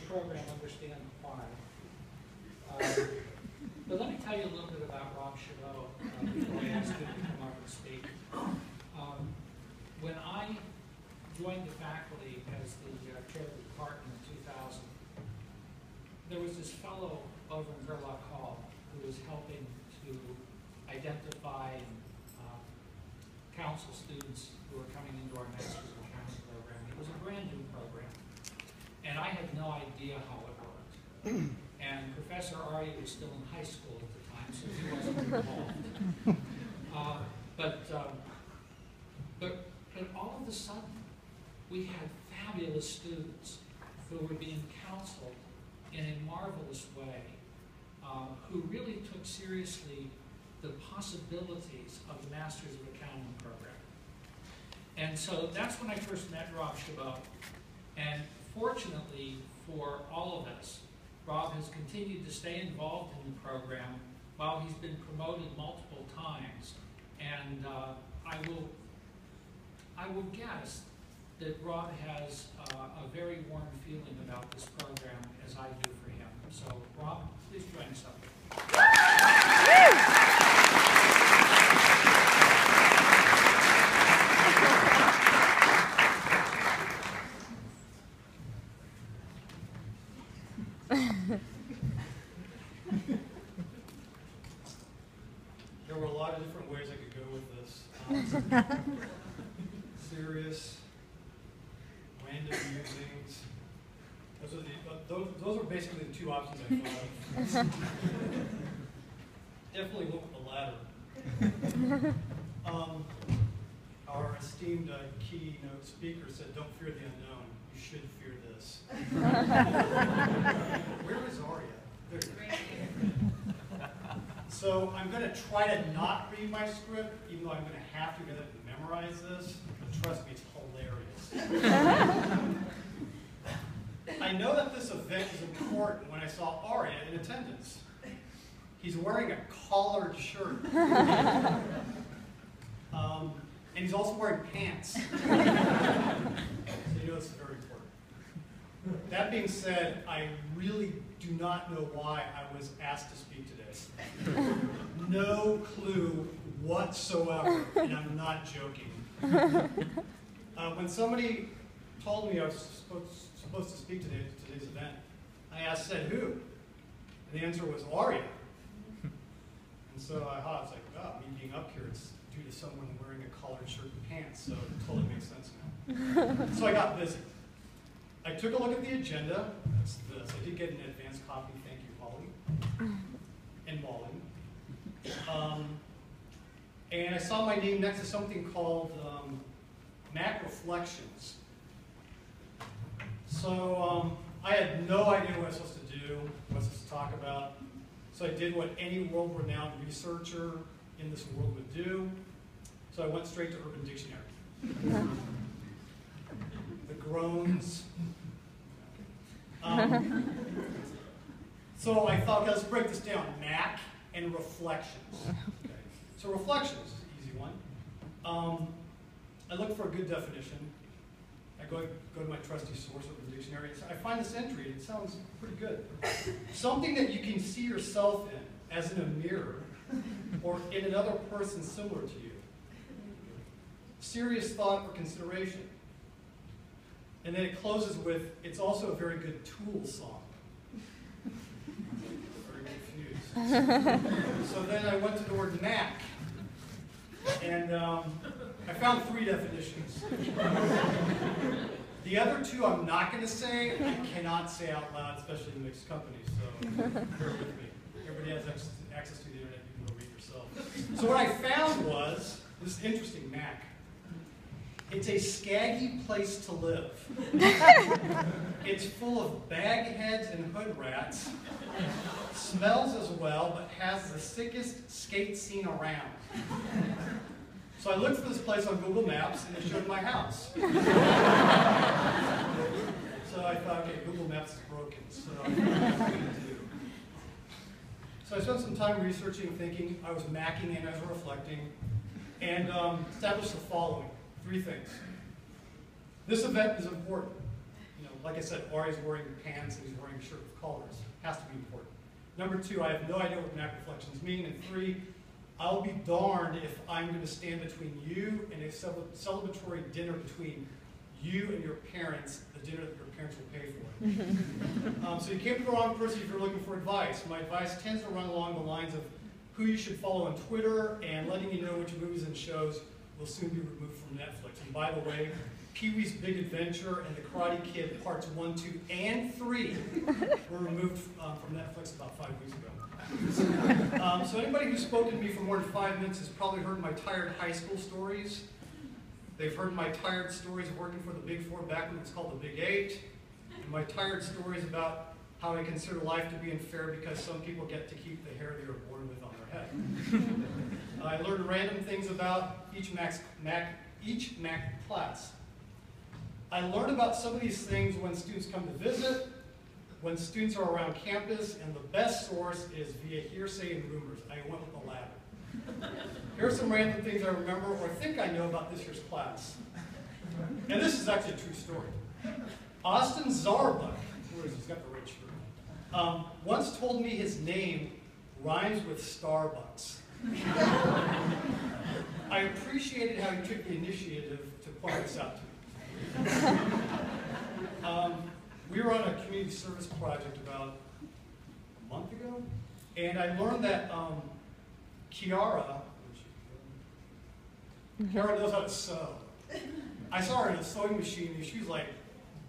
program understand why. But let me tell you a little bit about Rob Chabot before I ask him to come up and speak. When I joined the faculty as the chair of the department in 2000, there was this fellow over in Gerlach Hall who was helping to identify and counsel students who were coming into our Masters of Accounting program. It was a brand new program, and I had no idea how it worked. And Professor Arya was still in high school at the time, so he wasn't involved. But all of a sudden, we had fabulous students who were being counseled in a marvelous way, who really took seriously the possibilities of the Masters of Accounting program. And so that's when I first met Rob Chabot. And fortunately for all of us, Rob has continued to stay involved in the program while he's been promoted multiple times. And I will guess that Rob has a very warm feeling about this program, as I do for him. So, Rob, please join us up. There were a lot of different ways I could go with this. Serious, random musings. Those are basically the two options I thought of. Definitely went with the latter. Our esteemed keynote speaker said, "Don't fear the unknown. You should fear this." Where is Arya? There you go. So I'm going to try to not read my script, even though I'm going to have to get it and memorize this. But trust me, it's hilarious. I know that this event is important when I saw Arya in attendance. He's wearing a collared shirt. And he's also wearing pants. So you know this is very important. That being said, I really do not know why I was asked to speak today. No clue whatsoever, and I'm not joking. When somebody told me I was supposed to speak today at today's event, I said, who? And the answer was Arya. And so I thought, it's like, oh, me being up here, it's due to someone wearing a collared shirt and pants, so it totally makes sense now. So I got busy. I took a look at the agenda. That's this. I did get an advance copy. Thank you, Holly. And Molly. And I saw my name next to something called Mac Reflections. So I had no idea what I was supposed to do, what I was supposed to talk about. So I did what any world-renowned researcher in this world would do. So I went straight to Urban Dictionary. The groans. So I thought, okay, let's break this down. Mac and reflections. Okay. So reflections is an easy one. I look for a good definition. I go to my trusty source, Urban Dictionary. I find this entry. It sounds pretty good. Something that you can see yourself in, as in a mirror, or in another person similar to you. Serious thought or consideration. And then it closes with, it's also a very good Tool song. Very confused. So then I went to the word Mac, and I found 3 definitions. The other 2 I'm not going to say. I cannot say out loud, especially in mixed companies, so bear with me. Everybody has access to the internet, you can go read yourself. So what I found was, this is interesting, Mac. It's a scaggy place to live. It's full of bag heads and hood rats, smells as well, but has the sickest skate scene around. So I looked for this place on Google Maps, and it showed my house. So I thought, okay, Google Maps is broken, so what am I going to do? So I spent some time researching, thinking. I was macking and I was reflecting, and established the following. 3 things. This event is important. You know, like I said, Ari's wearing pants and he's wearing a shirt with collars. Has to be important. Number 2, I have no idea what Mac reflections mean. And 3, I'll be darned if I'm going to stand between you and a celebratory dinner between you and your parents, the dinner that your parents will pay for. So you came to the wrong person if you're looking for advice. My advice tends to run along the lines of who you should follow on Twitter and letting you know which movies and shows will soon be removed from Netflix. And by the way, Pee-wee's Big Adventure and The Karate Kid Parts 1, 2, and 3 were removed from Netflix about 5 weeks ago. So anybody who's spoken to me for more than 5 minutes has probably heard my tired high school stories. They've heard my tired stories of working for the Big Four back when it was called the Big Eight, and my tired stories about how I consider life to be unfair because some people get to keep the hair they were born with on their head. I learned random things about each Mac class. I learned about some of these things when students come to visit, when students are around campus, and the best source is via hearsay and rumors. I went with the latter. Here are some random things I remember or think I know about this year's class. And this is actually a true story. Austin Zarbuck, where is he? He's got the red shirt, once told me his name rhymes with Starbucks. I appreciated how he took the initiative to point this out to me. We were on a community service project about a month ago, and I learned that Kiara knows how to sew. I saw her in a sewing machine, and she was like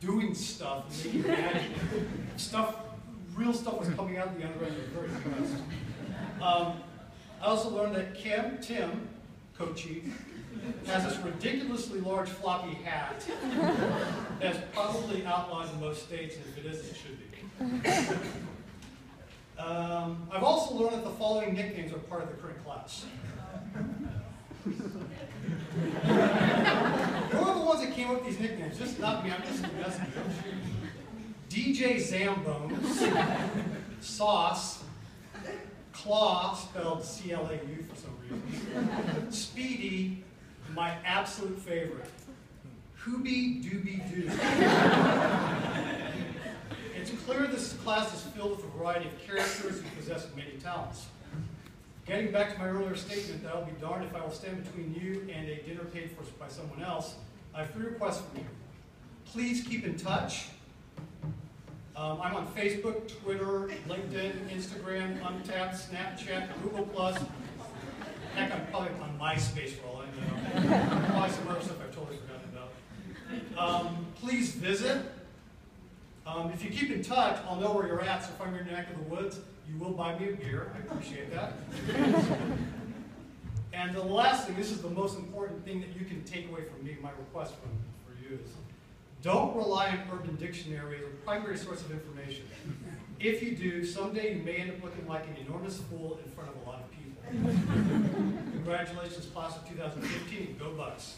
doing stuff and making magic. Real stuff was coming out the other end. I was very impressed. I also learned that Tim, co-chief, has this ridiculously large floppy hat that's probably outlawed in most states, and if it is, it should be. I've also learned that the following nicknames are part of the current class. Who are the ones that came up with these nicknames? Just not me, I'm just messing with you. DJ Zambones, Sauce, Claw, spelled C-L-A-U for some reason, Speedy, my absolute favorite, Hooby Dooby Doo. It's clear this class is filled with a variety of characters who possess many talents. Getting back to my earlier statement that I'll be darned if I will stand between you and a dinner paid for by someone else, I have 3 requests from you. Please keep in touch. I'm on Facebook, Twitter, LinkedIn, Instagram, Untapped, Snapchat, Google+. Heck, I'm probably on MySpace for all I know. Probably some other stuff I've totally forgotten about. Please visit. If you keep in touch, I'll know where you're at, so if I'm in your neck of the woods, you will buy me a beer. I appreciate that. And the last thing, this is the most important thing that you can take away from me, my request for you is, don't rely on Urban Dictionary as a primary source of information. If you do, someday you may end up looking like an enormous fool in front of a lot of people. Congratulations, class of 2015. Go Bucks.